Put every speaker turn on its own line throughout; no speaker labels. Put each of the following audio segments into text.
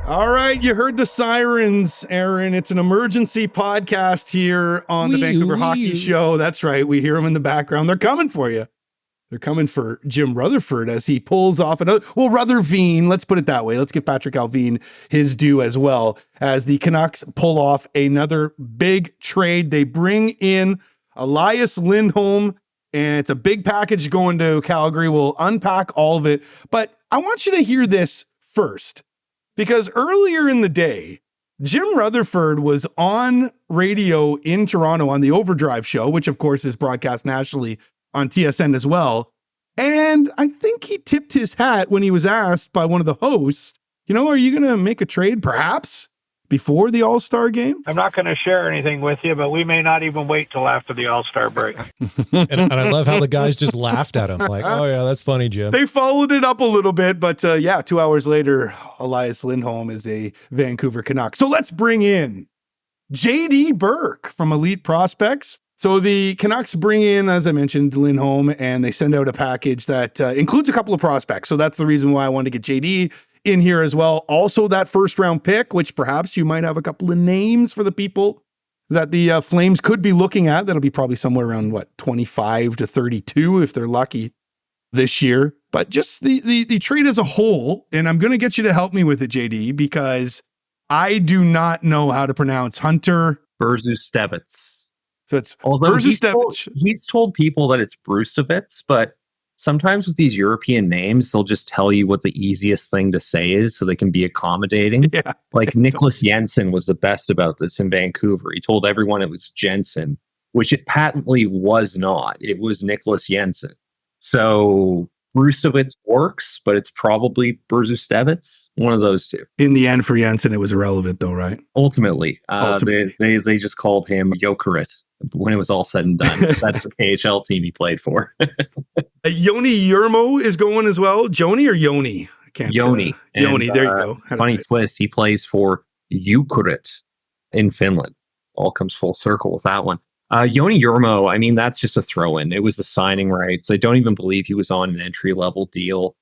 All right, you heard the sirens, Aaron. It's an emergency podcast here on the Vancouver Hockey Show. That's right. We hear them in the background. They're coming for you. They're coming for Jim Rutherford as he pulls off another. Well, Rutherveen, let's put it that way. Let's give Patrick Alveen his due as well as the Canucks pull off another big trade. They bring in Elias Lindholm, and it's a big package going to Calgary. We'll unpack all of it, but I want you to hear this first. Because earlier in the day, Jim Rutherford was on radio in Toronto on the Overdrive show, which of course is broadcast nationally on TSN as well. And I think he tipped his hat when he was asked by one of the hosts, are you going to make a trade perhaps before the All-Star game?
I'm not going to share anything with you, but we may not even wait till after the All-Star break.
and I love how the guys just laughed at him. Like, oh yeah, that's funny, Jim.
They followed it up a little bit, but 2 hours later, Elias Lindholm is a Vancouver Canuck. So let's bring in JD Burke from Elite Prospects. So the Canucks bring in, as I mentioned, Lindholm, and they send out a package that includes a couple of prospects. So that's the reason why I wanted to get JD in here as well. Also that first round pick, which perhaps you might have a couple of names for the people that the Flames could be looking at. That'll be probably somewhere around 25 to 32 if they're lucky this year. But just the trade as a whole, and I'm going to get you to help me with it, JD, because I do not know how to pronounce Hunter
Brzustewicz.
So it's
he's told people that it's Brustewicz, but sometimes with these European names, they'll just tell you what the easiest thing to say is so they can be accommodating.
Yeah.
Like Nicholas Jensen was the best about this in Vancouver. He told everyone it was Jensen, which it patently was not. It was Nicholas Jensen. So Brustewicz works, but it's probably Brzustewicz, one of those two.
In the end, for Jensen, it was irrelevant though, right?
Ultimately. They just called him Jokerit when it was all said and done. That's the KHL team he played for.
Joni Jurmo is going as well. Joni or Yoni? I can't.
Joni.
Joni, there you go.
Funny twist. He plays for Jukurit in Finland. All comes full circle with that one. Joni Jurmo, I mean, that's just a throw-in. It was the signing rights. I don't even believe he was on an entry-level deal.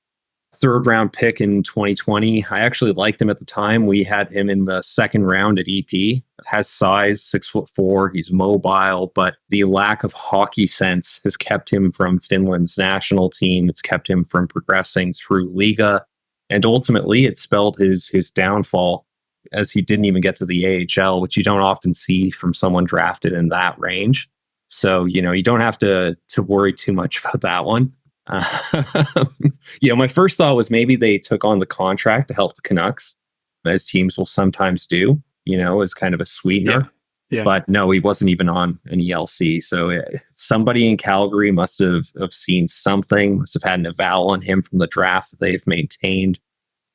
Third round pick in 2020. I actually liked him at the time. We had him in the second round at EP. Has size, 6'4". He's mobile, but the lack of hockey sense has kept him from Finland's national team. It's kept him from progressing through Liga. And ultimately, it spelled his downfall as he didn't even get to the AHL, which you don't often see from someone drafted in that range. So, you don't have to worry too much about that one. My first thought was maybe they took on the contract to help the Canucks, as teams will sometimes do, as kind of a sweetener.
Yeah.
But no, he wasn't even on an ELC. So somebody in Calgary must have seen something, must have had an eval on him from the draft that they've maintained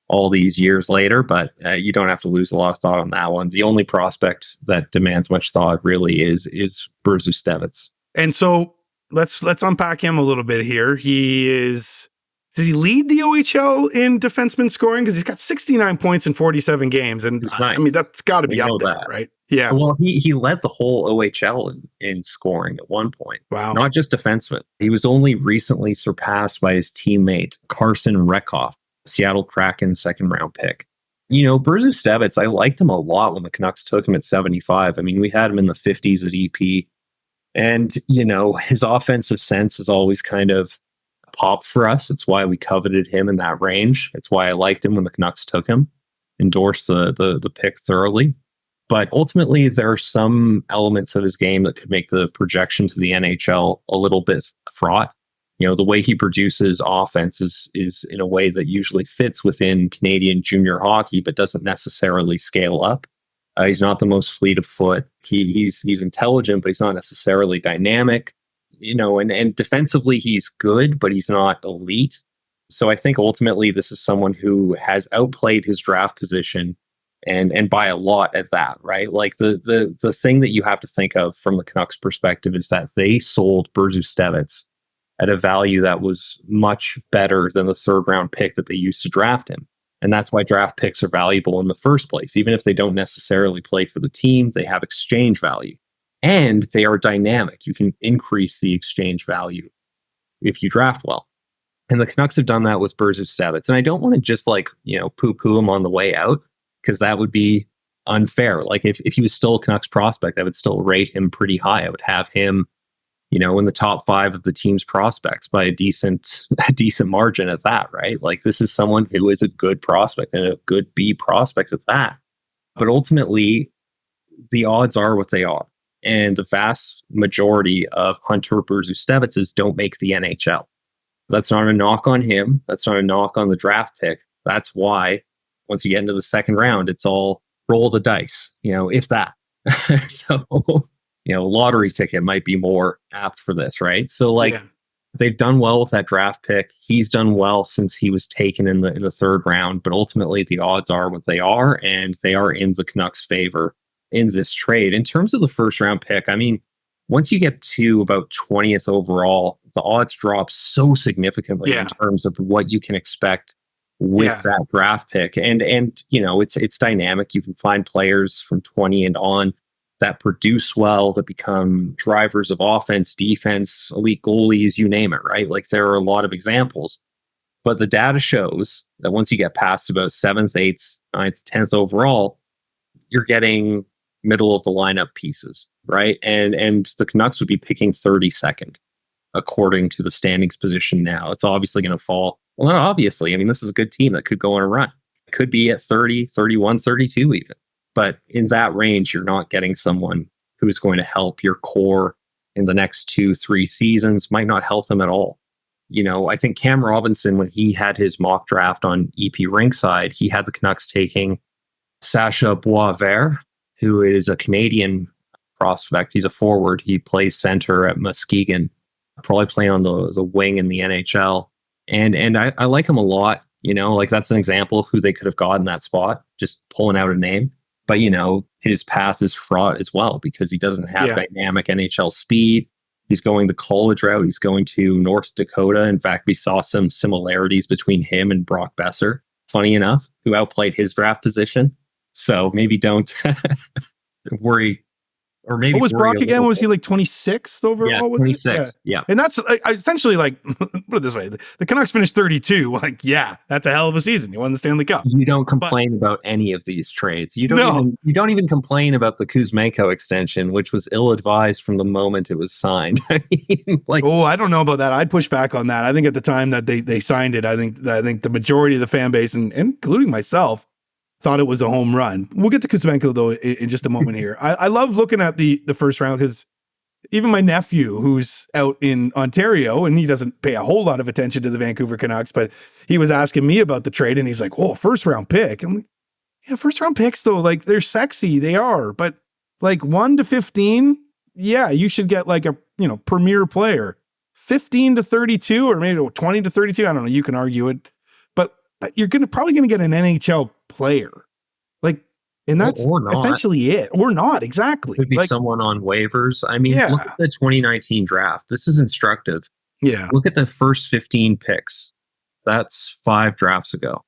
all these years later. But you don't have to lose a lot of thought on that one. The only prospect that demands much thought really is Brzustewicz.
And so let's unpack him a little bit here. Does he lead the OHL in defenseman scoring? Because he's got 69 points in 47 games. And I mean, that's got to be up there, right? Yeah.
Well, he led the whole OHL in scoring at one point.
Wow.
Not just defenseman. He was only recently surpassed by his teammate, Carson Rekoff, Seattle Kraken second round pick. Brzustewicz, I liked him a lot when the Canucks took him at 75. I mean, we had him in the 50s at EP. And, his offensive sense has always kind of popped for us. It's why we coveted him in that range. It's why I liked him when the Canucks took him, endorsed the pick thoroughly. But ultimately, there are some elements of his game that could make the projection to the NHL a little bit fraught. The way he produces offense is in a way that usually fits within Canadian junior hockey, but doesn't necessarily scale up. He's not the most fleet of foot. He's intelligent, but he's not necessarily dynamic. And defensively he's good, but he's not elite. So I think ultimately this is someone who has outplayed his draft position and by a lot at that, right? Like the thing that you have to think of from the Canucks perspective is that they sold Brzustewicz at a value that was much better than the third round pick that they used to draft him. And that's why draft picks are valuable in the first place. Even if they don't necessarily play for the team, they have exchange value. And they are dynamic. You can increase the exchange value if you draft well. And the Canucks have done that with Burke. And I don't want to just poo-poo him on the way out, because that would be unfair. Like if he was still a Canucks prospect, I would still rate him pretty high. I would have him, in the top 5 of the team's prospects by a decent margin at that, right? Like this is someone who is a good prospect and a good B prospect at that. But ultimately, the odds are what they are. And the vast majority of Hunter Burke don't make the NHL. That's not a knock on him. That's not a knock on the draft pick. That's why once you get into the second round, it's all roll the dice, if that. So, lottery ticket might be more apt for this, right? So they've done well with that draft pick. He's done well since he was taken in the third round, but ultimately the odds are what they are, and they are in the Canucks' favor in this trade. In terms of the first round pick, I mean, once you get to about 20th overall, the odds drop so significantly in terms of what you can expect with that draft pick. And it's dynamic. You can find players from 20 and on that produce well, that become drivers of offense, defense, elite goalies, you name it, right? Like there are a lot of examples. But the data shows that once you get past about 7th, 8th, 9th, 10th overall, you're getting middle of the lineup pieces, right? And the Canucks would be picking 32nd according to the standings position now. It's obviously going to fall. Well, not obviously. I mean, this is a good team that could go on a run. It could be at 30, 31, 32 even. But in that range, you're not getting someone who is going to help your core in the next 2-3 seasons, might not help them at all. I think Cam Robinson, when he had his mock draft on EP Rinkside, he had the Canucks taking Sacha Boisvert, who is a Canadian prospect. He's a forward. He plays center at Muskegon, probably playing on the wing in the NHL. And I like him a lot. That's an example of who they could have gotten that spot, just pulling out a name. But, his path is fraught as well because he doesn't have dynamic NHL speed. He's going the college route. He's going to North Dakota. In fact, we saw some similarities between him and Brock Besser, funny enough, who outplayed his draft position. So maybe don't worry. Or maybe
what was Brock again? Was he like 26th overall?
Yeah, 26. Yeah.
And that's essentially put it this way. The Canucks finished 32. That's a hell of a season. You won the Stanley Cup.
You don't complain about any of these trades. You don't even complain about the Kuzmenko extension, which was ill-advised from the moment it was signed. I
don't know about that. I'd push back on that. I think at the time that they signed it, I think the majority of the fan base, and including myself, thought it was a home run. We'll get to Kuzmenko, though, in just a moment here. I love looking at the first round because even my nephew, who's out in Ontario, and he doesn't pay a whole lot of attention to the Vancouver Canucks, but he was asking me about the trade, and he's like, "Oh, first round pick." I'm like, "Yeah, first round picks, though, they're sexy. They are. But 1 to 15, you should get a premier player. 15 to 32, or maybe 20 to 32, I don't know. You can argue it. But you're probably going to get an NHL player, and that's essentially it, or not exactly.
Could be someone on waivers. I mean, look at the 2019 draft. This is instructive.
Yeah,
look at the first 15 picks. That's 5 drafts ago.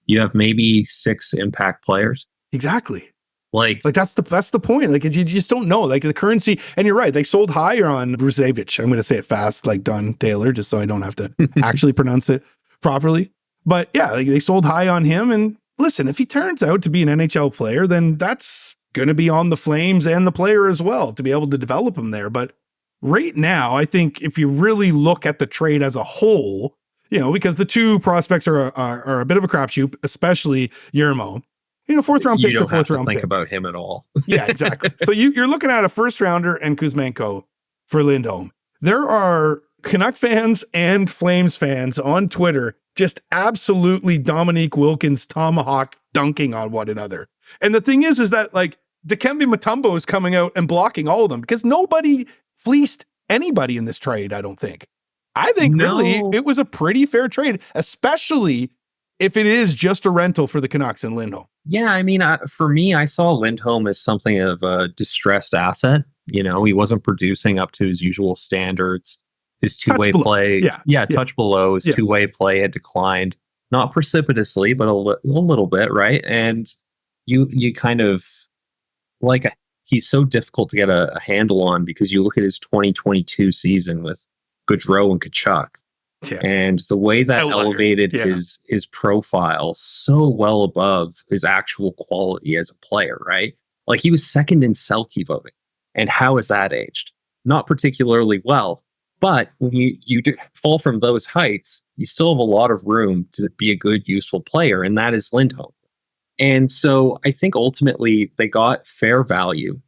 You have maybe 6 impact players.
Exactly. That's the point. You just don't know. The currency, and you're right. They sold higher on Brusevich. I'm going to say it fast, like Don Taylor, just so I don't have to actually pronounce it properly. But they sold high on him, and listen, if he turns out to be an NHL player, then that's going to be on the Flames and the player as well to be able to develop him there. But right now, I think if you really look at the trade as a whole, because the 2 prospects are a bit of a crapshoot, especially Yermo. 4th round pick.
You don't have to think about him at all.
Yeah, exactly. So you're looking at a first rounder and Kuzmenko for Lindholm. There are Canuck fans and Flames fans on Twitter just absolutely Dominique Wilkins tomahawk dunking on one another. And the thing is that Dikembe Mutombo is coming out and blocking all of them because nobody fleeced anybody in this trade, I don't think. I think really it was a pretty fair trade, especially if it is just a rental for the Canucks and Lindholm.
Yeah, I mean, for me, I saw Lindholm as something of a distressed asset. He wasn't producing up to his usual standards. His two-way play, touch below. His two-way play had declined, not precipitously, but a little bit, right? And you kind of he's so difficult to get a handle on because you look at his 2022 season with Gaudreau and Tkachuk.
Yeah.
And the way that
Outlier.
elevated
Yeah.
his profile so well above his actual quality as a player, right? Like he was second in Selke voting. And how has that aged? Not particularly well. But when you fall from those heights, you still have a lot of room to be a good, useful player, and that is Lindholm. And so I think ultimately they got fair value,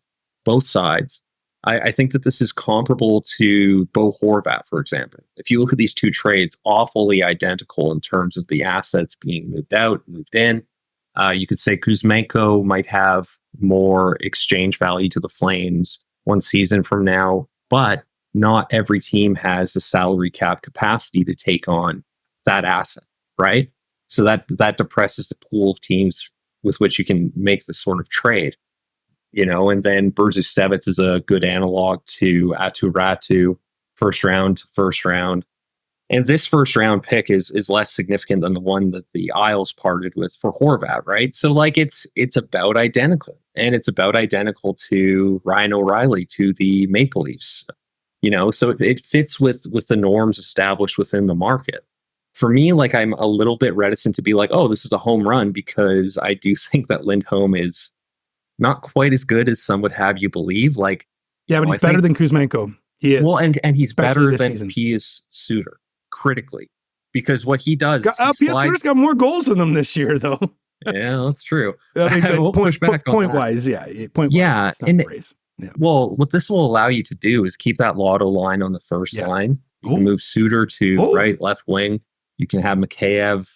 both sides. I think that this is comparable to Bo Horvat, for example. If you look at these two trades, awfully identical in terms of the assets being moved out, moved in. You could say Kuzmenko might have more exchange value to the Flames one season from now, but not every team has the salary cap capacity to take on that asset, right? So that depresses the pool of teams with which you can make this sort of trade, and then Burke is a good analog to Atu Ratu, first round. And this first round pick is less significant than the one that the Isles parted with for Horvat, right? So like it's about identical, and it's about identical to Ryan O'Reilly to the Maple Leafs. So it fits with the norms established within the market. For me, like I'm a little bit reticent to be like, oh, this is a home run, because I do think that Lindholm is not quite as good as some would have you believe. Like,
but he's better than Kuzmenko. He is.
Well, and he's
Especially
better than
season.
Pius Suter critically, because what he does is
Pius Suter's got more goals than them this year, though.
Yeah, that's true.
I mean,
We'll push back on
point
that.
wise, yeah.
Yeah, and
yeah.
Well, what this will allow you to do is keep that Lotto line on the first line. You can move Suter to right, left wing. You can have Mikheyev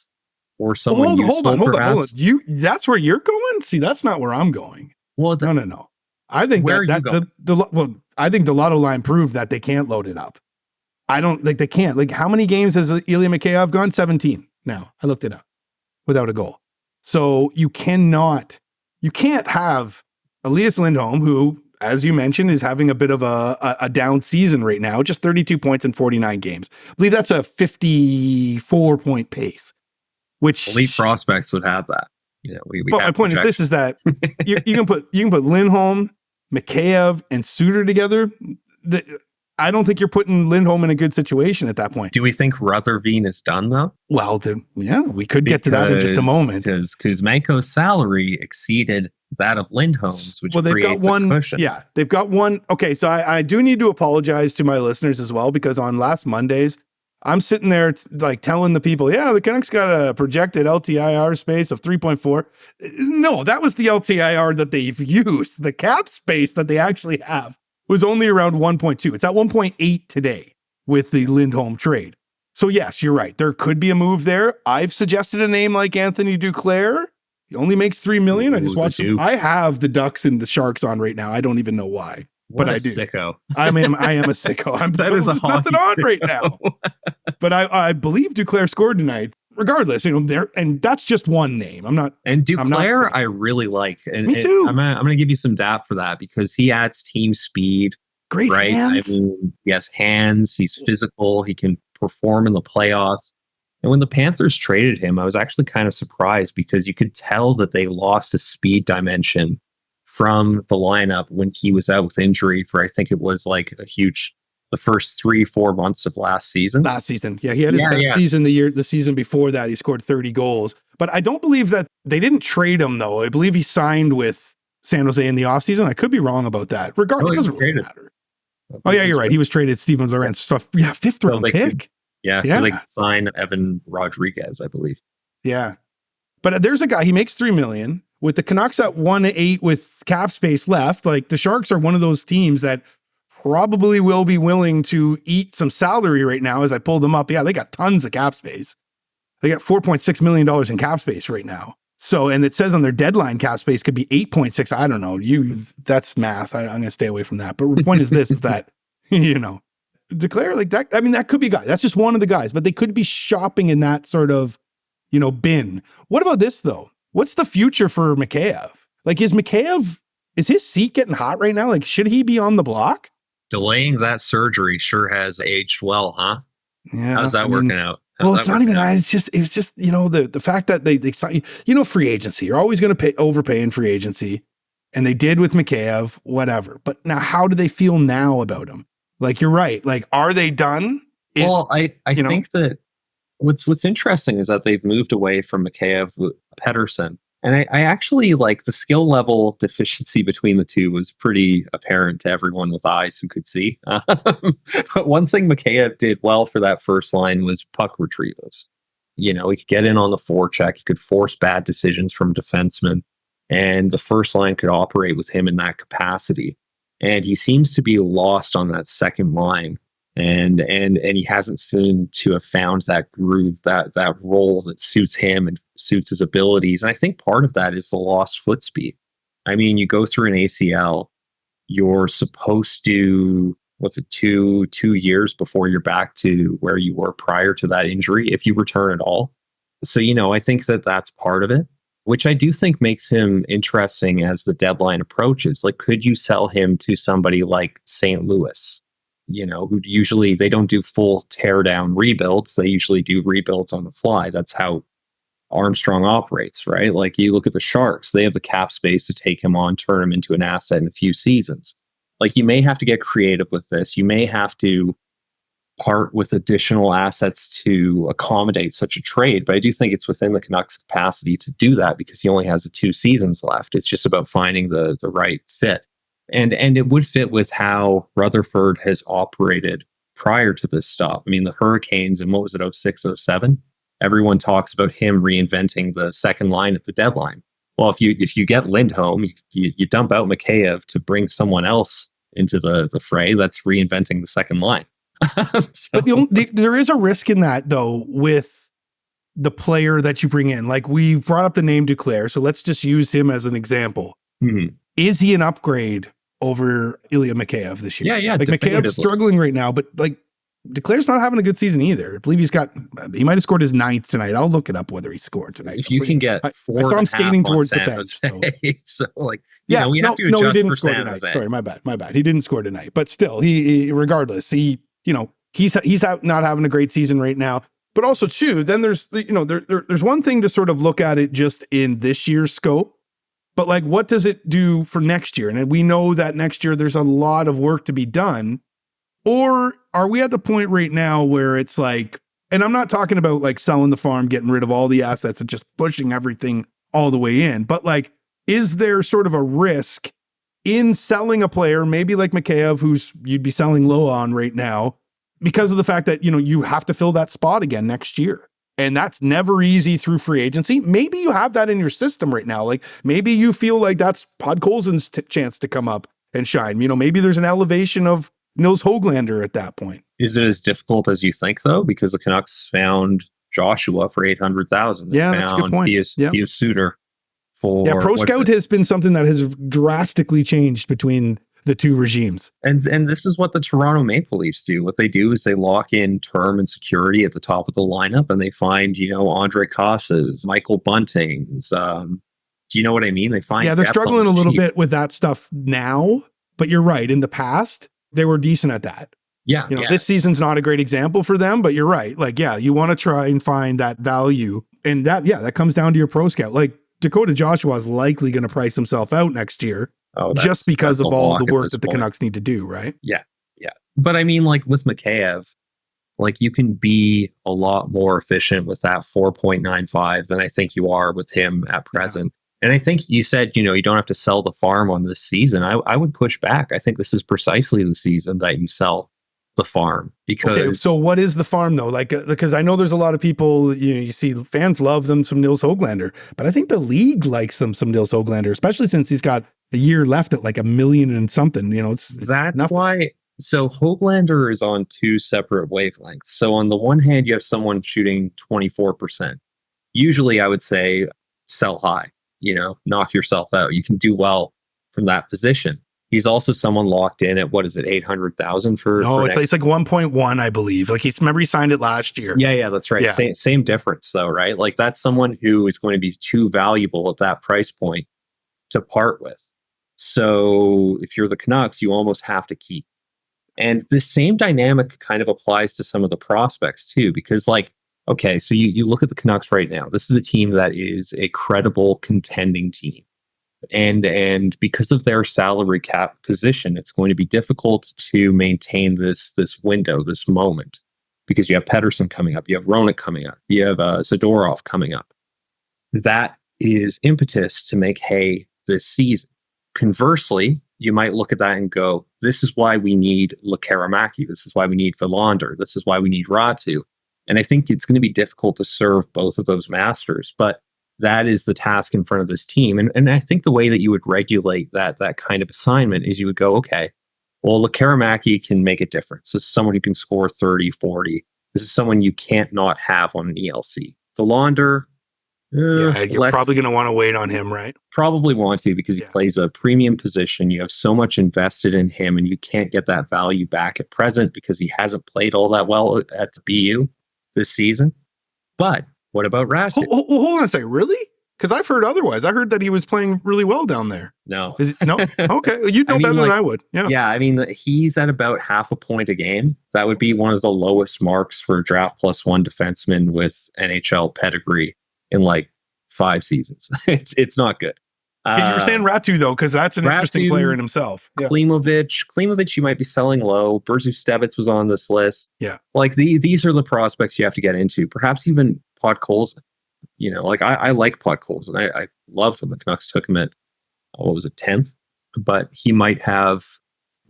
or someone useful, perhaps.
Hold on. That's where you're going? See, that's not where I'm going.
Well,
no. I think
where are you going?
I think the Lotto line proved that they can't load it up. I don't like they can't. Like, how many games has Ilya Mikheyev gone? 17 now. I looked it up without a goal. So you can't have Elias Lindholm, who, as you mentioned, is having a bit of a down season right now, just 32 points in 49 games. I believe that's a 54-point pace, which
elite prospects would have that.
But my point is that you can put Lindholm, Mikheyev, and Suter together. I don't think you're putting Lindholm in a good situation at that point.
Do we think Rutherveen is done, though?
Well, we could get to that in just a moment.
Because Kuzmenko's salary exceeded that of Lindholm's, which creates a cushion.
Yeah, they've got one. Okay, so I do need to apologize to my listeners as well, because on last Mondays, I'm sitting there like telling the people, the Canucks got a projected LTIR space of 3.4. No, that was the LTIR that they've used. The cap space that they actually have was only around 1.2. It's at 1.8 today with the Lindholm trade. So yes, you're right. There could be a move there. I've suggested a name like Anthony Duclair. He only makes $3 million. I just watched him. I have the Ducks and the Sharks on right now. I don't even know why. But I do.
Sicko.
I am a sicko.
That is
nothing on right now. But I believe Duclair scored tonight. Regardless, there, and that's just one name.
And Duclair, I really like. And
me too.
I'm gonna give you some dap for that, because he adds team speed.
Great hands.
I mean, he has hands. He's physical. He can perform in the playoffs. And when the Panthers traded him, I was actually kind of surprised, because you could tell that they lost a speed dimension from the lineup when he was out with injury for, I think it was like the first 3-4 months of last season.
Yeah, he had his best season the season before that. He scored 30 goals. But I don't believe that they didn't trade him, though. I believe he signed with San Jose in the offseason. I could be wrong about that. Regardless, it doesn't really matter. Oh, yeah, you're right. He was traded Steven Lorentz stuff. Yeah, fifth round pick.
So they could sign Evan Rodriguez, I believe.
Yeah. But there's a guy, he makes $3 million. With the Canucks at 1.8 with cap space left, like the Sharks are one of those teams that probably will be willing to eat some salary right now as I pull them up. Yeah, they got tons of cap space. They got $4.6 million in cap space right now. So, and it says on their deadline cap space could be 8.6. I don't know. That's math. I'm going to stay away from that. But the point is this, is that, Duclair like that. I mean, that could be a guy. That's just one of the guys, but they could be shopping in that sort of, bin. What about this though? What's the future for Mikheyev? Like, is his seat getting hot right now? Like, should he be on the block?
Delaying that surgery sure has aged well, huh?
Yeah.
How's that working out?
It's not even that. It's just the fact that they free agency. You're always going to overpay in free agency. And they did with Mikheyev, whatever. But now how do they feel now about him? Like, you're right. Like, are they done?
Well, I think that what's interesting is that they've moved away from Mikheyev with Pettersson. And I actually like the skill level deficiency between the two was pretty apparent to everyone with eyes who could see. But one thing Mikheyev did well for that first line was puck retrievals. He could get in on the forecheck. He could force bad decisions from defensemen. And the first line could operate with him in that capacity. And he seems to be lost on that second line. And he hasn't seemed to have found that groove, that role that suits him and suits his abilities. And I think part of that is the lost foot speed. I mean, you go through an ACL, you're supposed to, 2 years before you're back to where you were prior to that injury, if you return at all. So, I think that's part of it, which I do think makes him interesting as the deadline approaches. Like, could you sell him to somebody like St. Louis? Who usually they don't do full tear down rebuilds. They usually do rebuilds on the fly. That's how Armstrong operates, right? Like, you look at the Sharks, they have the cap space to take him on, turn him into an asset in a few seasons. Like, you may have to get creative with this. You may have to part with additional assets to accommodate such a trade. But I do think it's within the Canucks' capacity to do that because he only has the 2 seasons left. It's just about finding the right fit. And it would fit with how Rutherford has operated prior to this stop. I mean, the Hurricanes in, 06, 07? Everyone talks about him reinventing the second line at the deadline. Well, if you get Lindholm, you dump out Mikheyev to bring someone else into the fray. That's reinventing the second line.
But there is a risk in that, though, with the player that you bring in. Like, we brought up the name Duclair, so let's just use him as an example.
Mm-hmm.
Is he an upgrade over Ilya Mikheyev this year?
Yeah.
Like, Mikheyev's struggling right now, but like, Duclair's not having a good season either. I believe he might have scored his 9th tonight. I'll look it up whether he scored tonight.
If you can get 4,
I saw him skating towards the bench.
So like, we have to adjust
he didn't
for
score
San
tonight.
Jose.
Sorry, my bad. He didn't score tonight, but still, he regardless, he's out not having a great season right now. But also too, then there's there's one thing to sort of look at it just in this year's scope. But like, what does it do for next year? And we know that next year there's a lot of work to be done. Or are we at the point right now where it's like, and I'm not talking about like selling the farm, getting rid of all the assets and just pushing everything all the way in, but like, is there sort of a risk in selling a player, maybe like Mikheyev, who's you'd be selling low on right now, because of the fact that, you have to fill that spot again next year? And that's never easy through free agency. Maybe you have that in your system right now. Like, maybe you feel like that's Podkolzin's chance to come up and shine. Maybe there's an elevation of Nils Höglander at that point.
Is it as difficult as you think, though? Because the Canucks found Joshua for $800,000.
Yeah, that's a good point.
He is Suter for
Pro Scout has been something that has drastically changed between the two regimes.
And this is what the Toronto Maple Leafs do. What they do is they lock in term and security at the top of the lineup, and they find, Andrei Kuzmenko's, Michael Bunting's. Do you know what I mean? They find
they're struggling a little bit with that stuff now, but you're right. In the past, they were decent at that.
Yeah.
This season's not a great example for them, but you're right. Like, you want to try and find that value, and that comes down to your Pro Scout. Like, Dakota Joshua is likely going to price himself out next year. Just because of all the work that the Canucks need to do, right?
Yeah. But I mean, like with Mikheyev, like you can be a lot more efficient with that 4.95 than I think you are with him at present. Yeah. And I think you said, you don't have to sell the farm on this season. I would push back. I think this is precisely the season that you sell the farm because.
Okay, so what is the farm though? Like, because I know there's a lot of people, you see fans love them some Nils Höglander, but I think the league likes them some Nils Höglander, especially since he's got a year left at like $1 million and something,
that's nothing. Why. So Höglander is on 2 separate wavelengths. So on the one hand, you have someone shooting 24%. Usually I would say sell high, knock yourself out. You can do well from that position. He's also someone locked in at, what is it, 800,000 for?
No, it's like 1.1, I believe. Like he signed it last year.
Yeah, that's right. Yeah. Same difference though, right? Like that's someone who is going to be too valuable at that price point to part with. So if you're the Canucks, you almost have to keep. And the same dynamic kind of applies to some of the prospects too, because like, okay, so you look at the Canucks right now. This is a team that is a credible contending team. And because of their salary cap position, it's going to be difficult to maintain this window, this moment. because you have Pettersson coming up, you have Roenick coming up, you have Zadorov coming up. That is impetus to make hay this season. Conversely, you might look at that and go, this is why we need Lekaramaki. This is why we need Villander. This is why we need Ratu. And I think it's going to be difficult to serve both of those masters, but that is the task in front of this team. And I think the way that you would regulate that kind of assignment is you would go, okay, well, Lekaramaki can make a difference. This is someone who can score 30, 40. This is someone you can't not have on an ELC. Villander,
you're probably going to want to wait on him, right?
Probably want to, because he plays a premium position. You have so much invested in him, and you can't get that value back at present because he hasn't played all that well at BU this season. But what about Ratu?
Hold on a second. Really? Because I've heard otherwise. I heard that he was playing really well down there.
No.
No? Okay. You'd know better than I would. Yeah.
Yeah. I mean, he's at about half a point a game. That would be one of the lowest marks for a draft plus one defenseman with NHL pedigree in like 5 seasons. It's not good.
You were saying Ratu, though, because that's an interesting player in himself. Yeah.
Klimovic, you might be selling low. Berzu-Stevets was on this list.
Yeah.
Like these are the prospects you have to get into. Perhaps even Podkolzin. You know, like I like Podkolzin. I loved him. The Canucks took him at, 10th? But he might have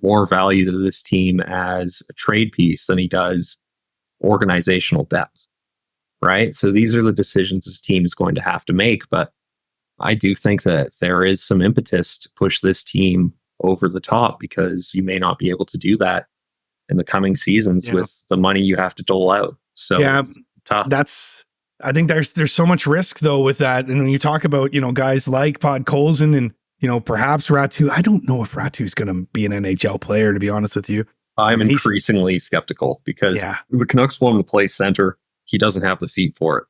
more value to this team as a trade piece than he does organizational depth. Right? So these are the decisions this team is going to have to make. But I do think that there is some impetus to push this team over the top, because you may not be able to do that in the coming seasons with the money you have to dole out. So it's tough. I think there's so much risk though with that. And when you talk about, guys like Podkolzin and, perhaps Ratu, I don't know if Ratu's going to be an NHL player, to be honest with you. I'm increasingly skeptical because the Canucks want him to play center. He doesn't have the feet for it.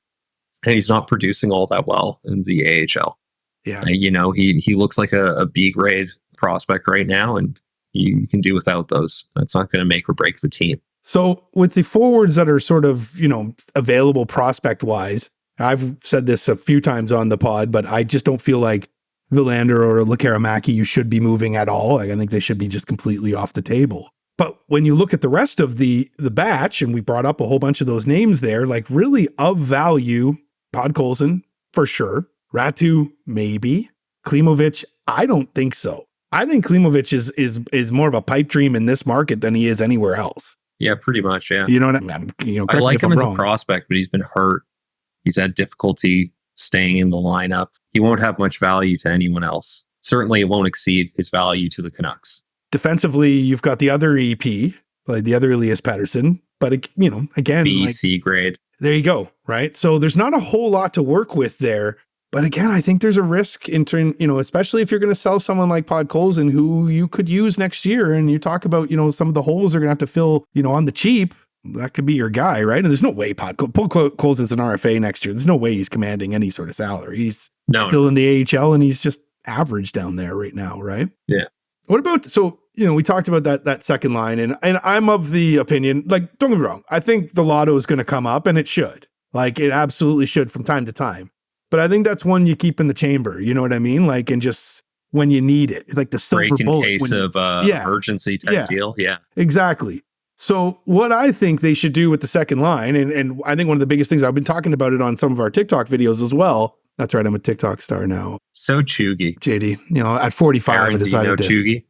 And he's not producing all that well in the AHL. Yeah. He looks like a B grade prospect right now, and you can do without those. That's not going to make or break the team. So with the forwards that are sort of, available prospect wise, I've said this a few times on the pod, but I just don't feel like Villander or Lekaramaki you should be moving at all. I think they should be just completely off the table. But when you look at the rest of the batch, and we brought up a whole bunch of those names there, like really of value, Podkolzin for sure, Ratu maybe, Klimovic I don't think so. I think Klimovic is more of a pipe dream in this market than he is anywhere else. Yeah, pretty much. Yeah. You know what I mean? I like him as a prospect, but he's been hurt. He's had difficulty staying in the lineup. He won't have much value to anyone else. Certainly it won't exceed his value to the Canucks. Defensively, you've got the other EP, like the other Elias Pettersson, but again, B, C grade. There you go. Right. So there's not a whole lot to work with there. But again, I think there's a risk especially if you're going to sell someone like Podkolzin who you could use next year. And you talk about, some of the holes they're going to have to fill, on the cheap. That could be your guy, right? And there's no way Podkolzin's an RFA next year. There's no way he's commanding any sort of salary. He's still in the AHL and he's just average down there right now, right? Yeah. What about, we talked about that second line and I'm of the opinion, like, don't get me wrong. I think the lotto is going to come up and it should. Like it absolutely should from time to time. But I think that's one you keep in the chamber. You know what I mean? Like, and just when you need it, like the silver bullet. In case of emergency type deal. Yeah, exactly. So what I think they should do with the second line, and I think one of the biggest things, I've been talking about it on some of our TikTok videos as well. That's right. I'm a TikTok star now. So chuggy. JD, at 45, I decided to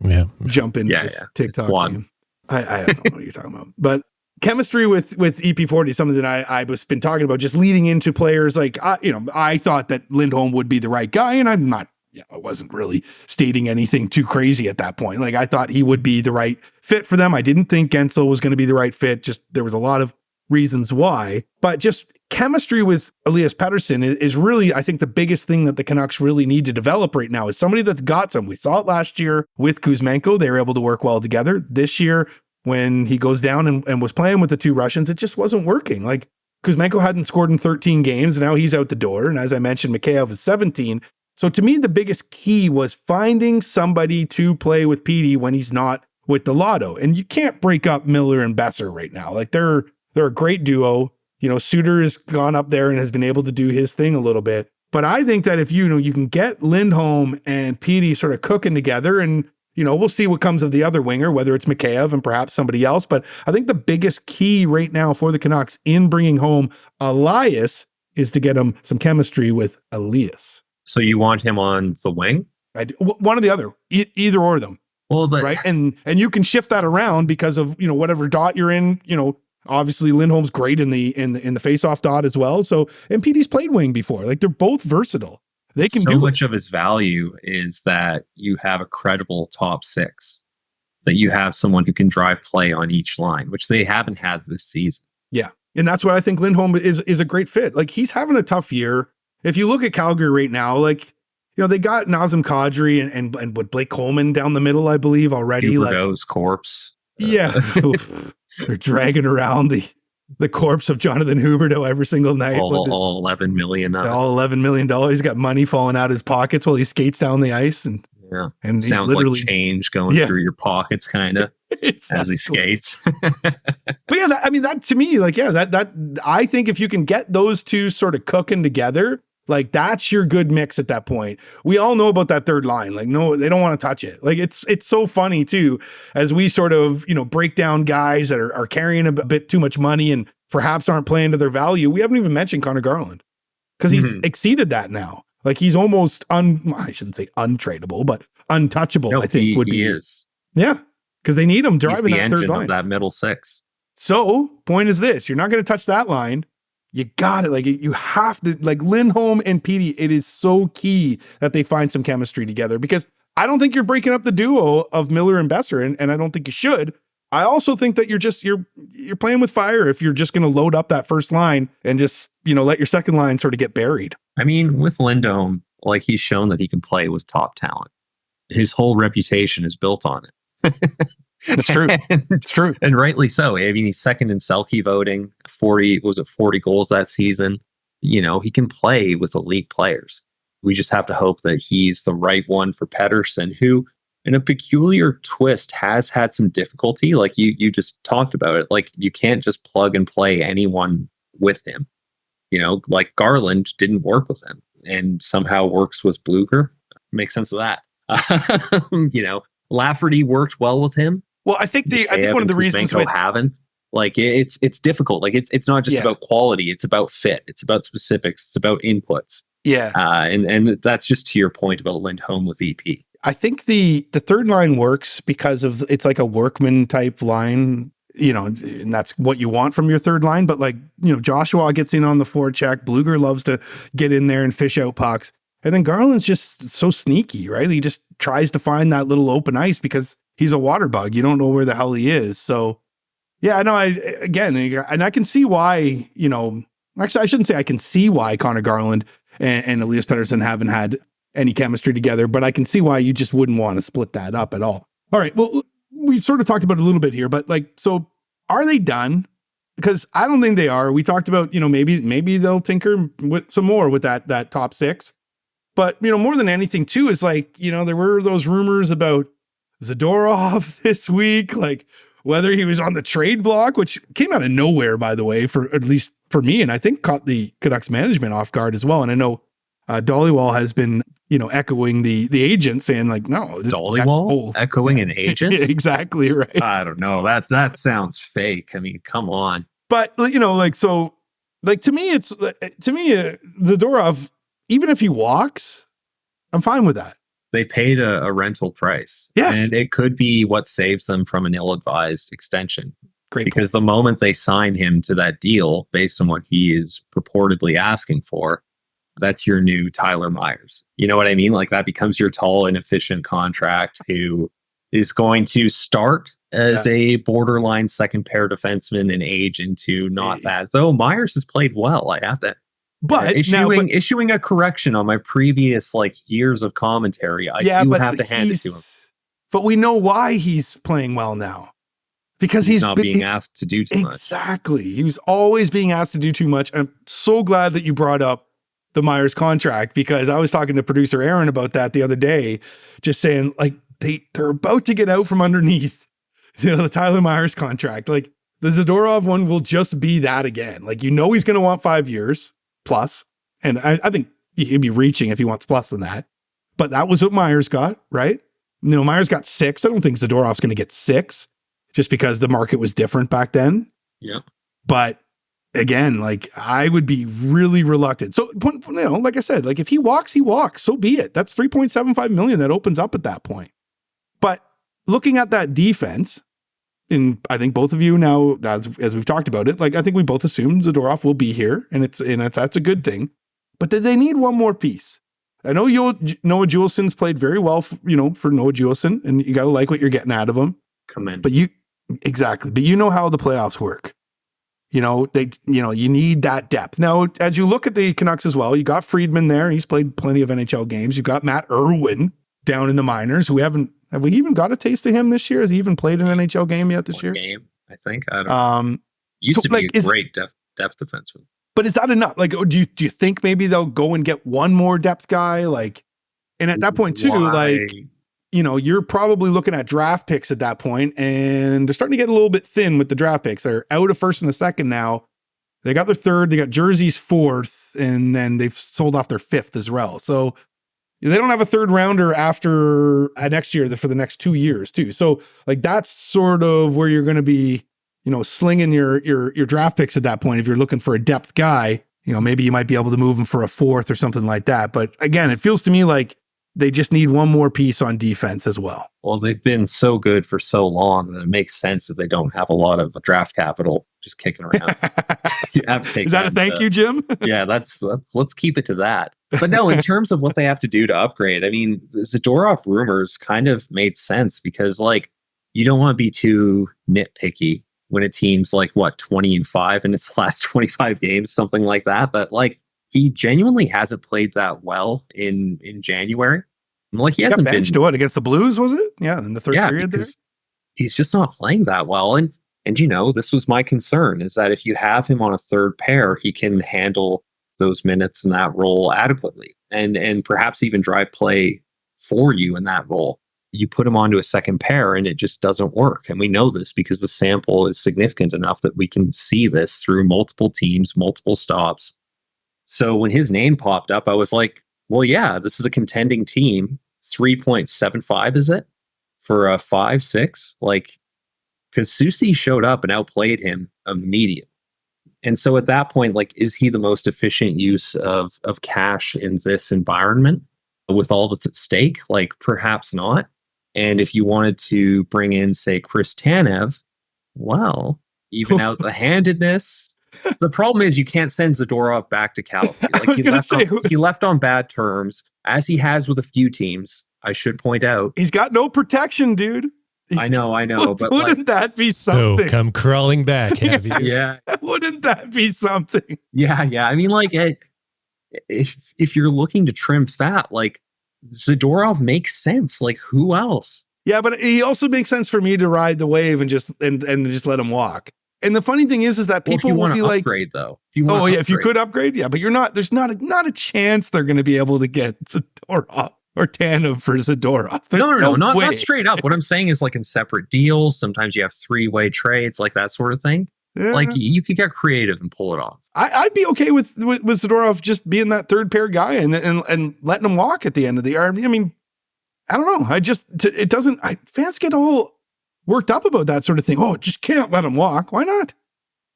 jump into this TikTok game. I don't know what you're talking about. But chemistry with EP40 is something that I was been talking about, just leading into players like, I thought that Lindholm would be the right guy, and I'm not, I wasn't really stating anything too crazy at that point. Like I thought he would be the right fit for them. I didn't think Gensel was going to be the right fit. Just there was a lot of reasons why, but just chemistry with Elias Pettersson is really, I think, the biggest thing that the Canucks really need to develop right now is somebody that's got some. We saw it last year with Kuzmenko. They were able to work well together. This year, when he goes down and was playing with the two Russians, it just wasn't working. Like Kuzmenko hadn't scored in 13 games, and now he's out the door. And as I mentioned, Mikheyev is 17. So to me, the biggest key was finding somebody to play with Petey when he's not with the lotto. And you can't break up Miller and Besser right now. Like they're a great duo. Suter has gone up there and has been able to do his thing a little bit. But I think that if you can get Lindholm and Petey sort of cooking together, and
we'll see what comes of the other winger, whether it's Mikheyev and perhaps somebody else. But I think the biggest key right now for the Canucks in bringing home Elias is to get him some chemistry with Elias.
So you want him on the wing?
One or the other, either or of them.
Well,
right. And you can shift that around because of, whatever dot you're in, obviously Lindholm's great in the face-off dot as well. So, and Petey's played wing before. Like, they're both versatile. They can do
so much of his value is that you have a credible top six, that you have someone who can drive play on each line, which they haven't had this season.
Yeah. And that's why I think Lindholm is a great fit. Like, he's having a tough year. If you look at Calgary right now, like, they got Nazem Kadri and with Blake Coleman down the middle, I believe, already.
Huberdeau's corpse.
Yeah. They're dragging around the corpse of Jonathan Huberdeau every single night.
All $11 million.
All $11 million. He's got money falling out of his pockets while he skates down the ice. And
sounds like change going through your pockets, kind of, exactly. As he skates.
But yeah, that to me, like, that I think if you can get those two sort of cooking together, like, that's your good mix at that point. We all know about that third line. Like, no, they don't want to touch it. Like, it's so funny too, as we sort of, break down guys that are carrying a bit too much money and perhaps aren't playing to their value. We haven't even mentioned Connor Garland because he's exceeded that now. Like, he's almost I shouldn't say untradeable, but untouchable. No, I think he
is.
Yeah. Because they need him driving that third line.
Of that middle six.
So point is this, you're not going to touch that line. You got it. Like, you have to, like, Lindholm and Petey, it is so key that they find some chemistry together, because I don't think you're breaking up the duo of Miller and Besser, and I don't think you should. I also think that you're playing with fire if you're just going to load up that first line and just, let your second line sort of get buried.
I mean, with Lindholm, like, he's shown that he can play with top talent. His whole reputation is built on it.
It's true. It's true.
And rightly so. I mean, he's second in Selke voting, 40 goals that season. He can play with elite players. We just have to hope that he's the right one for Pettersson, who, in a peculiar twist, has had some difficulty. Like you just talked about it. Like, you can't just plug and play anyone with him. Like Garland didn't work with him and somehow works with Bluger. Makes sense of that. Lafferty worked well with him.
Well, I think one of the reasons
haven't, like, it's difficult. Like, it's not just about quality. It's about fit. It's about specifics. It's about inputs.
Yeah.
And that's just to your point about Lindholm with EP.
I think the third line works because it's like a workman type line, and that's what you want from your third line. But, like, Joshua gets in on the forecheck. Bluger loves to get in there and fish out pucks. And then Garland's just so sneaky, right? He just tries to find that little open ice because he's a water bug. You don't know where the hell he is. So, yeah, no, I can see why, actually, I shouldn't say I can see why Connor Garland and Elias Pettersson haven't had any chemistry together, but I can see why you just wouldn't want to split that up at all. All right. Well, we sort of talked about it a little bit here, but, like, so are they done? Because I don't think they are. We talked about, maybe they'll tinker with some more with that top six. But, more than anything too is, like, there were those rumors about Zadorov this week, like whether he was on the trade block, which came out of nowhere, by the way, for at least for me, and I think caught the Canucks management off guard as well. And I know Dollywall has been, echoing the agent, saying, like, no,
Dollywall echoing an agent.
Exactly right.
I don't know. That sounds fake. I mean, come on.
But so, like, to me, Zadorov, even if he walks, I'm fine with that.
They paid a rental price.
Yes.
And it could be what saves them from an ill-advised extension.
Great
because
point.
The moment they sign him to that deal, based on what he is purportedly asking for, that's your new Tyler Myers. You know what I mean? Like, that becomes your tall, inefficient contract who is going to start as a borderline second pair defenseman and age into not that. So Myers has played well. I have to...
But
issuing a correction on my previous, like, years of commentary, I do have to hand it to him.
But we know why he's playing well now, because he's
not being asked to do too much.
Exactly, he was always being asked to do too much. I'm so glad that you brought up the Myers contract, because I was talking to producer Aaron about that the other day, just saying, like, they're about to get out from underneath the Tyler Myers contract. Like, the Zadorov one will just be that again. Like, he's going to want 5 years. Plus, and I think he'd be reaching if he wants plus than that. But that was what Myers got, right? Myers got 6. I don't think Zadorov's going to get 6 just because the market was different back then.
Yeah.
But again, like I would be really reluctant. So, like I said, like if he walks, he walks. So be it. That's $3.75 million that opens up at that point. But looking at that defense, and I think both of you now, as we've talked about it, like I think we both assumed Zadorov will be here, and that's a good thing. But did they need one more piece? I know Noah Juulsen's played very well, for Noah Juulsen, and you got to like what you're getting out of him.
Commendable.
But you know how the playoffs work. You need that depth. Now, as you look at the Canucks as well, you got Friedman there. He's played plenty of NHL games. You've got Matt Irwin down in the minors, who have we even got a taste of him this year? Has he even played an NHL game yet this year?
Game, I think. I don't know. Used to be a great depth defenseman.
But is that enough? Like, do you think maybe they'll go and get one more depth guy? Like, and at that point too, like, you're probably looking at draft picks at that point, and they're starting to get a little bit thin with the draft picks. They're out of first and the second now. They got their third, they got Jersey's fourth, and then they've sold off their fifth as well. So they don't have a third rounder after next year for the next 2 years too. So like that's sort of where you're going to be, slinging your draft picks at that point. If you're looking for a depth guy, maybe you might be able to move him for a fourth or something like that. But again, it feels to me like they just need one more piece on defense as well.
Well, they've been so good for so long that it makes sense that they don't have a lot of draft capital just kicking around. You have to take
Is that a thank you, Jim?
Yeah, let's keep it to that. But no, in terms of what they have to do to upgrade, I mean, the Zadorov rumors kind of made sense because, like, you don't want to be too nitpicky when a team's like 20-5 in its last 25 games, something like that. But like, he genuinely hasn't played that well in January. Like he hasn't been
to what against the Blues, was it? Yeah, in the third period there.
He's just not playing that well. And this was my concern, is that if you have him on a third pair, he can handle those minutes in that role adequately and perhaps even drive play for you in that role. You put him onto a second pair and it just doesn't work. And we know this because the sample is significant enough that we can see this through multiple teams, multiple stops. So when his name popped up, I was like, well, yeah, this is a contending team. 3.75 is it for a 5-6? Like, because Soucy showed up and outplayed him immediately. And so at that point, like, is he the most efficient use of cash in this environment with all that's at stake? Like, perhaps not. And if you wanted to bring in, say, Chris Tanev, well, even out the handedness. The problem is you can't send Zadorov back to Calgary. Like he left on bad terms, as he has with a few teams, I should point out.
He's got no protection, dude.
I know. But
wouldn't that be something?
So come crawling back, have you?
Yeah.
Wouldn't that be something?
Yeah. I mean, like, if you're looking to trim fat, like, Zadorov makes sense. Like, who else?
Yeah, but he also makes sense for me to ride the wave and just let him walk. And the funny thing is that people will be like,
upgrade though.
If you could upgrade, yeah, but there's not a chance they're going to be able to get Zadorov or Tanev for Zadorov.
No, not straight up. What I'm saying is, like, in separate deals, sometimes you have 3-way trades, like that sort of thing. Yeah. Like, you could get creative and pull it off.
I'd be okay with Zadorov just being that third pair guy and letting him walk at the end of the year. I mean, I don't know. Fans get all worked up about that sort of thing. Oh, just can't let him walk. Why not?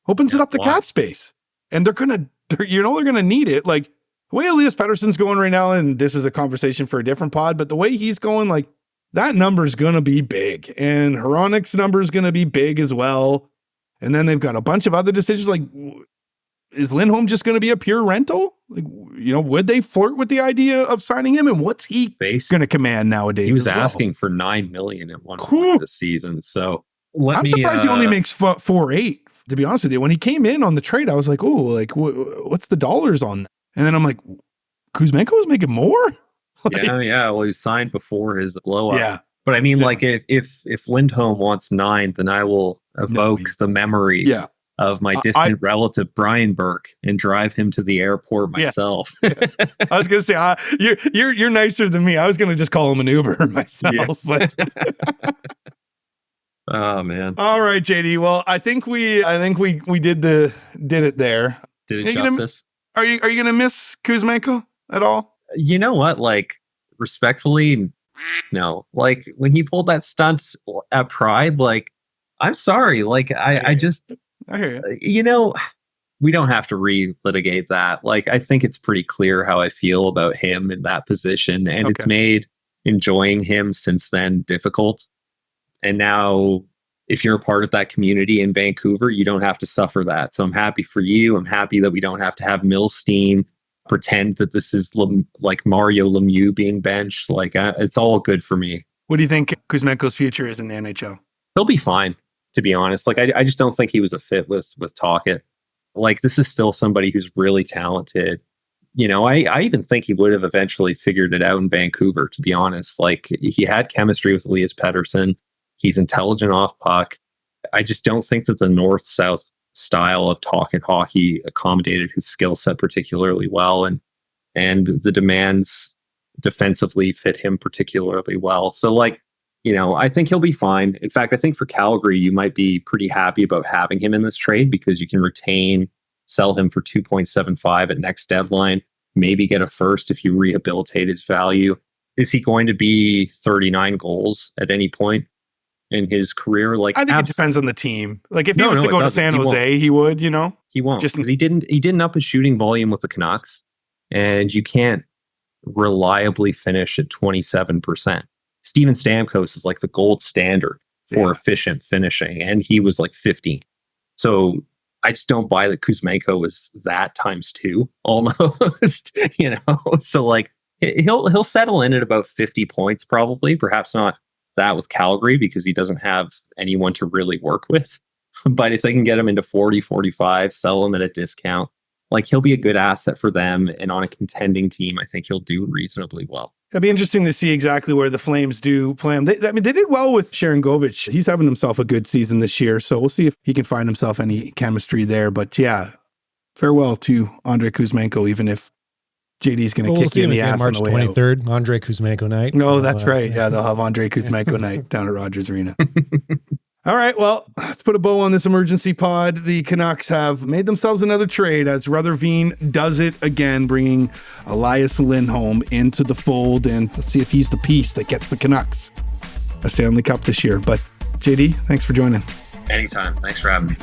Opens it up the cap space, and they're gonna need it. Like the way Elias Pettersson's going right now, and this is a conversation for a different pod, but the way he's going, like, that number is gonna be big, and Hronik's number is gonna be big as well. And then they've got a bunch of other decisions. Like, is Lindholm just going to be a pure rental? Like, would they flirt with the idea of signing him? And what's he going to command nowadays?
He was asking for $9 million at one point this season. So
I'm surprised he only makes 4.8. To be honest with you, when he came in on the trade, I was like, oh, like, what's the dollars on that? And then I'm like, Kuzmenko was making more.
Yeah. Well, he was signed before his blow up.
Yeah.
But I mean, like, if Lindholm wants 9, then I will evoke the memory of my distant relative Brian Burke and drive him to the airport myself.
Yeah. I was gonna say you're nicer than me. I was gonna just call him an Uber myself. But
oh man!
All right, JD. Well, I think we did it there.
Did it justice?
Are you gonna miss Kuzmenko at all?
You know what? Like, respectfully, no. Like when he pulled that stunt at Pride, like I'm sorry. Like I
hear you.
We don't have to relitigate that. Like I think it's pretty clear how I feel about him in that position, and it's made enjoying him since then difficult. And now if you're a part of that community in Vancouver, you don't have to suffer that. So I'm happy for you. I'm happy that we don't have to have Milstein pretend that this is like Mario Lemieux being benched. Like it's all good for me.
What do you think Kuzmenko's future is in the NHL?
He'll be fine, to be honest. Like I just don't think he was a fit with Tocchet. Like this is still somebody who's really talented. I even think he would have eventually figured it out in Vancouver, to be honest. Like he had chemistry with Elias Pettersson. He's intelligent off puck. I just don't think that the north-south style of Tocchet hockey accommodated his skill set particularly well, and the demands defensively fit him particularly well. So I think he'll be fine. In fact, I think for Calgary, you might be pretty happy about having him in this trade because you can sell him for 2.75 at next deadline, maybe get a first if you rehabilitate his value. Is he going to be 39 goals at any point in his career? Like
I think it depends on the team. Like if he was to go to San Jose, he would, He won't,
because he didn't up his shooting volume with the Canucks, and you can't reliably finish at 27%. Steven Stamkos is like the gold standard for efficient finishing, and he was like 15. So I just don't buy that Kuzmenko was that times 2 almost, So like he'll settle in at about 50 points probably, perhaps not that with Calgary because he doesn't have anyone to really work with. But if they can get him into 40, 45, sell him at a discount, like he'll be a good asset for them. And on a contending team, I think he'll do reasonably well.
It'd be interesting to see exactly where the Flames do play him. They did well with Sharangovich. He's having himself a good season this year. So we'll see if he can find himself any chemistry there. But yeah, farewell to Andrei Kuzmenko, even if JD's going to kick you in the ass
March
on the way
23rd, Andrei Kuzmenko night.
No, so, that's right. Yeah, they'll have Andrei Kuzmenko night down at Rogers Arena. All right, well, let's put a bow on this emergency pod. The Canucks have made themselves another trade as Rutherford does it again, bringing Elias Lindholm into the fold. And let's see if he's the piece that gets the Canucks a Stanley Cup this year. But JD, thanks for joining.
Anytime. Thanks for having me.